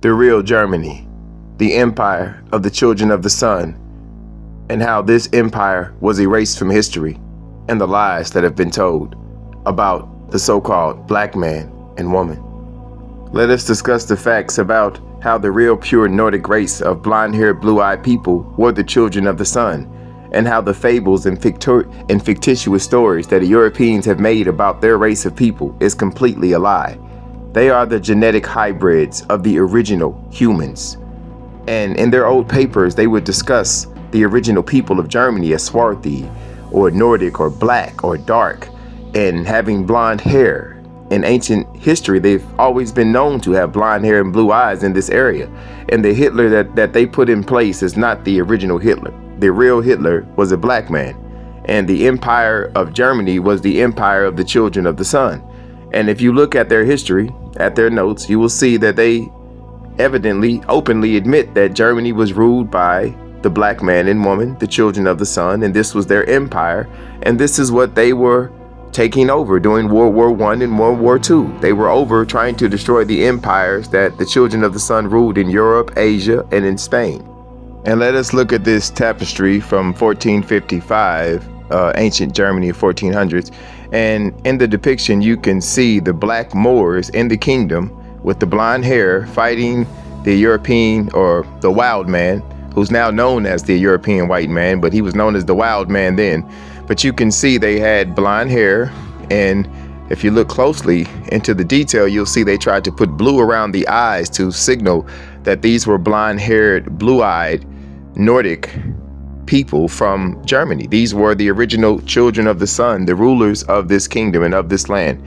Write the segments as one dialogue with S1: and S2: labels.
S1: the real Germany, the empire of the children of the sun, and how this empire was erased from history, and the lies that have been told about the so-called black man and woman. Let us discuss the facts about how the real pure Nordic race of blonde-haired, blue-eyed people were the children of the sun, and how the fables and fictitious stories that the Europeans have made about their race of people is completely a lie. They are the genetic hybrids of the original humans. And in their old papers, they would discuss the original people of Germany as swarthy, or Nordic, or black, or dark, and having blonde hair. In ancient history, they've always been known to have blonde hair and blue eyes in this area. And the Hitler that they put in place is not the original Hitler. The real Hitler was a black man. And the empire of Germany was the empire of the children of the sun. And if you look at their history, at their notes, you will see that they evidently, openly admit that Germany was ruled by the black man and woman, the children of the sun, and this was their empire. And this is what they were taking over during World War I and World War II. They were over trying to destroy the empires that the children of the sun ruled in Europe, Asia, and in Spain. And let us look at this tapestry from 1455, ancient Germany of 1400s. And in the depiction, you can see the black Moors in the kingdom with the blonde hair fighting the European, or the wild man, who's now known as the European white man, but he was known as the wild man then. But you can see they had blonde hair, and if you look closely into the detail, you'll see they tried to put blue around the eyes to signal that these were blonde-haired, blue-eyed Nordic people from Germany. These were the original children of the sun, the rulers of this kingdom and of this land.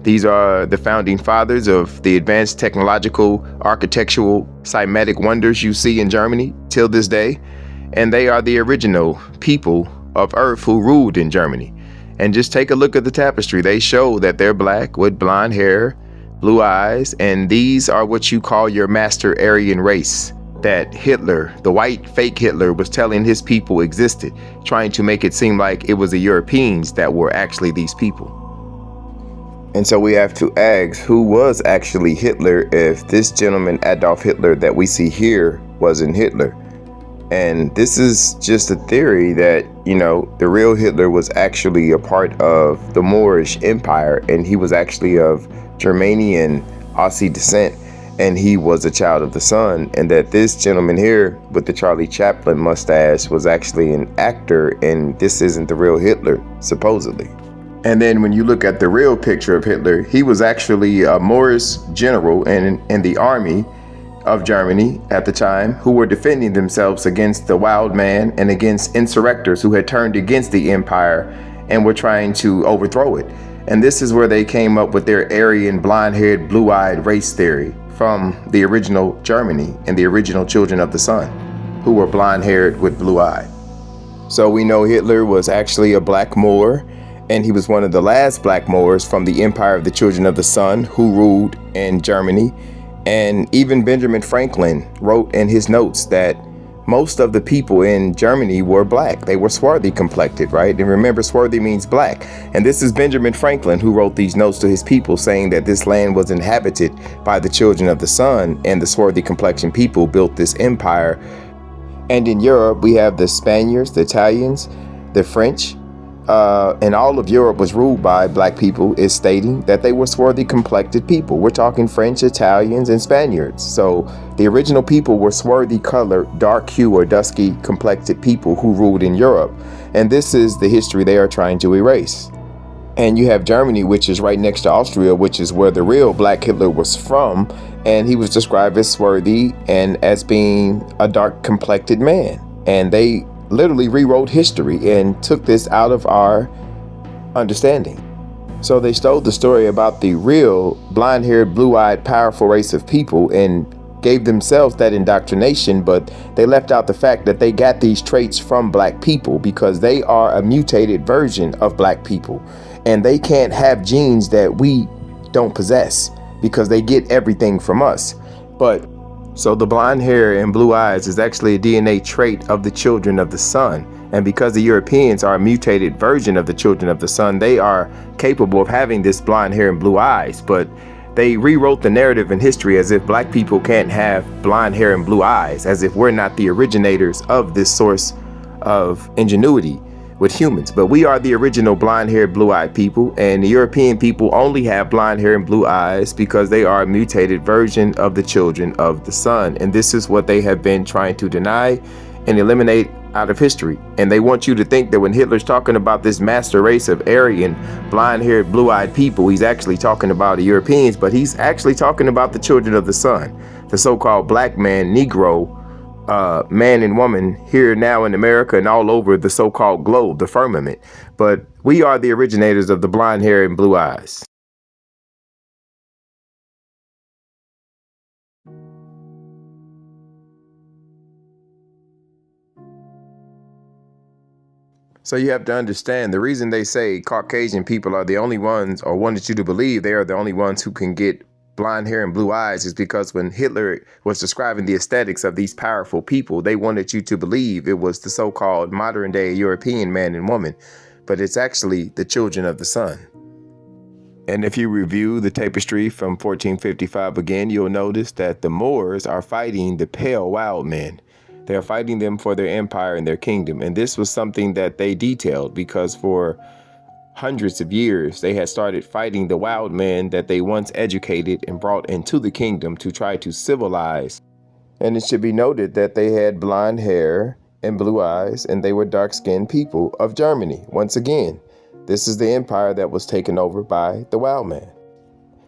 S1: These are the founding fathers of the advanced technological, architectural, Semitic wonders you see in Germany till this day. And they are the original people of Earth who ruled in Germany. And just take a look at the tapestry. They show that they're black with blonde hair, blue eyes, and these are what you call your master Aryan race that Hitler, the white fake Hitler, was telling his people existed, trying to make it seem like it was the Europeans that were actually these people. And so we have to ask, who was actually Hitler if this gentleman Adolf Hitler that we see here wasn't Hitler? And this is just a theory that, you know, the real Hitler was actually a part of the Moorish Empire, and he was actually of Germanian Aussie descent, and he was a child of the sun, and that this gentleman here with the Charlie Chaplin mustache was actually an actor, and this isn't the real Hitler, supposedly. And then when you look at the real picture of Hitler, he was actually a Moorish general in the army of Germany at the time, who were defending themselves against the wild man and against insurrectors who had turned against the empire and were trying to overthrow it. And this is where they came up with their Aryan, blonde-haired, blue-eyed race theory from the original Germany and the original children of the sun, who were blonde-haired with blue-eyed. So we know Hitler was actually a black Moor, and he was one of the last black Moors from the empire of the children of the sun who ruled in Germany. And even Benjamin Franklin wrote in his notes that most of the people in Germany were black. They were swarthy complected, right? And remember, swarthy means black. And this is Benjamin Franklin who wrote these notes to his people saying that this land was inhabited by the children of the sun, and the swarthy complexion people built this empire. And in Europe, we have the Spaniards, the Italians, the French, and all of Europe was ruled by black people, is stating that they were swarthy complected people. We're talking French, Italians, and Spaniards. So the original people were swarthy colored, dark hue or dusky complected people who ruled in Europe. And this is the history they are trying to erase. And you have Germany, which is right next to Austria, which is where the real black Hitler was from. And he was described as swarthy and as being a dark complected man. And they literally rewrote history and took this out of our understanding. So they stole the story about the real blonde-haired, blue-eyed, powerful race of people and gave themselves that indoctrination, but they left out the fact that they got these traits from black people because they are a mutated version of black people, and they can't have genes that we don't possess because they get everything from us. But so the blonde hair and blue eyes is actually a DNA trait of the children of the sun. And because the Europeans are a mutated version of the children of the sun, they are capable of having this blonde hair and blue eyes. But They rewrote the narrative in history as if black people can't have blonde hair and blue eyes, as if we're not the originators of this source of ingenuity with humans. But we are the original blonde-haired, blue-eyed people, and the European people only have blonde hair and blue eyes because they are a mutated version of the children of the sun. And this is what they have been trying to deny and eliminate out of history. And they want you to think that when Hitler's talking about this master race of Aryan, blonde-haired, blue-eyed people, he's actually talking about the Europeans, but he's actually talking about the children of the sun, the so-called black man, Negro, man and woman here now in America and all over the so-called globe, the firmament. But we are the originators of the blonde hair and blue eyes. So you have to understand the reason they say Caucasian people are the only ones, or wanted you to believe they are the only ones who can get blonde hair and blue eyes, is because when Hitler was describing the aesthetics of these powerful people, they wanted you to believe it was the so-called modern day European man and woman, but it's actually the children of the sun. And if you review the tapestry from 1455 again, you'll notice that the Moors are fighting the pale wild men. They're fighting them for their empire and their kingdom. And this was something that they detailed because for hundreds of years, they had started fighting the wild men that they once educated and brought into the kingdom to try to civilize. And it should be noted that they had blonde hair and blue eyes, and they were dark-skinned people of Germany. Once again, this is the empire that was taken over by the wild man.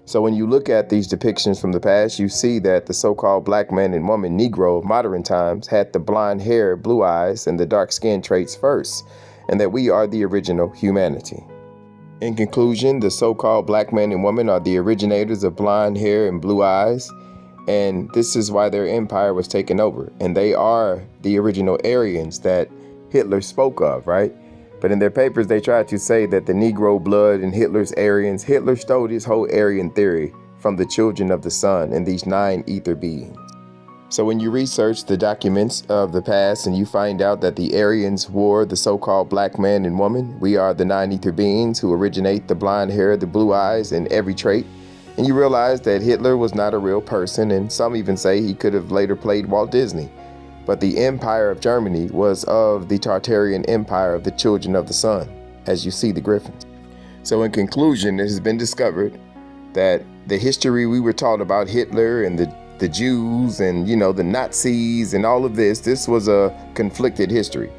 S1: So when you look at these depictions from the past, you see that the so-called black man and woman Negro of modern times had the blonde hair, blue eyes, and the dark skin traits first, and that we are the original humanity. In conclusion, the so-called black man and woman are the originators of blonde hair and blue eyes, and this is why their empire was taken over. And they are the original Aryans that Hitler spoke of, right? But in their papers, they tried to say that the Negro blood and Hitler's Aryans, Hitler stole his whole Aryan theory from the children of the sun and these 9 ether beings. So when you research the documents of the past and you find out that the Aryans were the so-called black man and woman, we are the 9 ether beings who originate the blonde hair, the blue eyes, and every trait. And you realize that Hitler was not a real person, and some even say he could have later played Walt Disney. But the empire of Germany was of the Tartarian empire of the children of the sun, as you see the griffins. So in conclusion, it has been discovered that the history we were taught about Hitler and the Jews and, the Nazis and all of this was a conflicted history.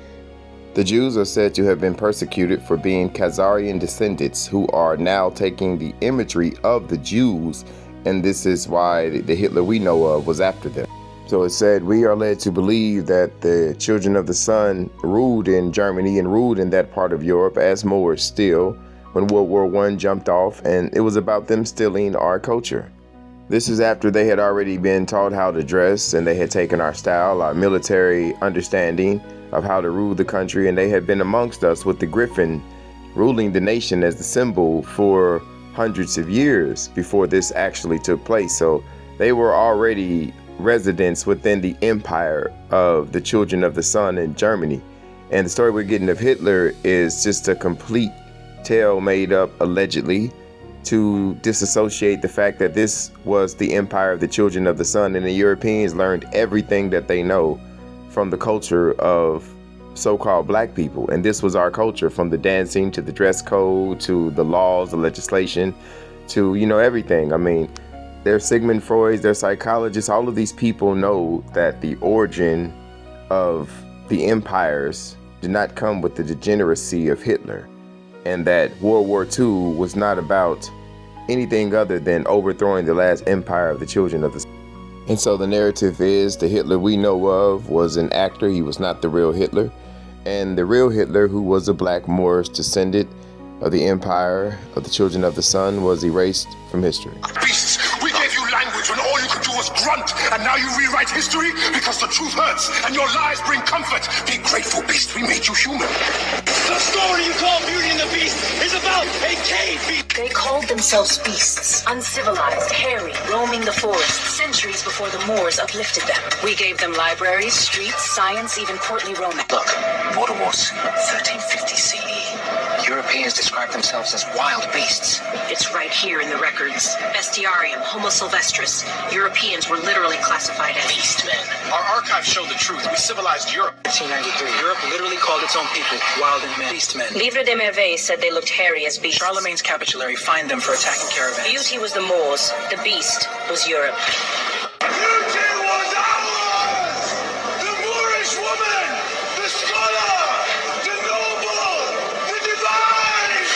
S1: The Jews are said to have been persecuted for being Khazarian descendants who are now taking the imagery of the Jews, and this is why the Hitler we know of was after them. So it said we are led to believe that the children of the sun ruled in Germany and ruled in that part of Europe as Moors still when World War I jumped off, and it was about them stealing our culture. This is after they had already been taught how to dress, and they had taken our style, our military understanding of how to rule the country, and they had been amongst us with the griffin ruling the nation as the symbol for hundreds of years before this actually took place. So they were already residents within the empire of the children of the sun in Germany. And the story we're getting of Hitler is just a complete tale made up allegedly to disassociate the fact that this was the empire of the children of the sun, and the Europeans learned everything that they know from the culture of so-called black people. And this was our culture, from the dancing to the dress code to the laws, the legislation, to everything. I mean, they're Sigmund Freud, they're psychologists. All of these people know that the origin of the empires did not come with the degeneracy of Hitler, and that World War II was not about anything other than overthrowing the last empire of the children of the sun. And so the narrative is the Hitler we know of was an actor. He was not the real Hitler. And the real Hitler, who was a black Moorish descendant of the empire of the children of the sun, was erased from history.
S2: Beasts, we gave you language when all you could do was grunt, and now you rewrite history because the truth hurts and your lies bring comfort. Be grateful, beast, we made you human.
S3: The story you call Beauty and the Beast is about a cave beast.
S4: They called themselves beasts, uncivilized, hairy, roaming the forest, centuries before the Moors uplifted them. We gave them libraries, streets, science, even courtly romance.
S3: Look, Water was 1350 CE.
S5: Europeans describe themselves as wild beasts.
S4: It's right here in the records. Bestiarium, Homo sylvestris. Europeans were literally classified as
S5: Beastmen.
S6: Our archives show the truth. We civilized Europe.
S5: 1893. Europe literally called its own people wild and men. Beastmen.
S4: Livre de Merveille said they looked hairy as beasts.
S5: Charlemagne's capitulary fined them for attacking caravans.
S4: Beauty was the Moors. The beast was Europe.
S2: Beauty was ours! The Moorish woman! The scholar! The noble! The divine!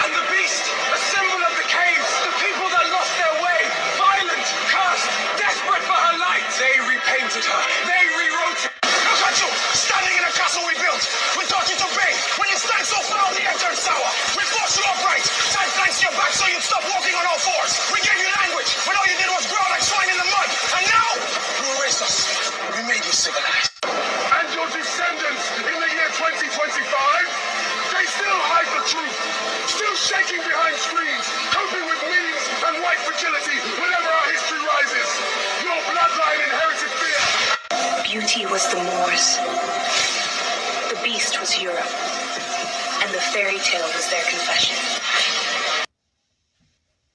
S3: And the beast, a symbol of the caves, the people that lost their way, violent, cursed, desperate for her light. They repainted her. They rewrote it.
S2: Look at you! Standing in a castle we built! We taught you to bathe! When you stand so far, the air turns sour! We forced you upright! Tied planks to your back so you'd stop walking on all fours! We gave you language when all you did was growl like swine in the mud! And now, you erased us! We made you civilized! And your descendants in the year 2025? They still hide the truth! Still shaking behind screens, coping with memes and white fragility whenever our history rises! Your bloodline inherited fear!
S4: Beauty was the Moors. The beast was Europe. And the fairy tale was their confession.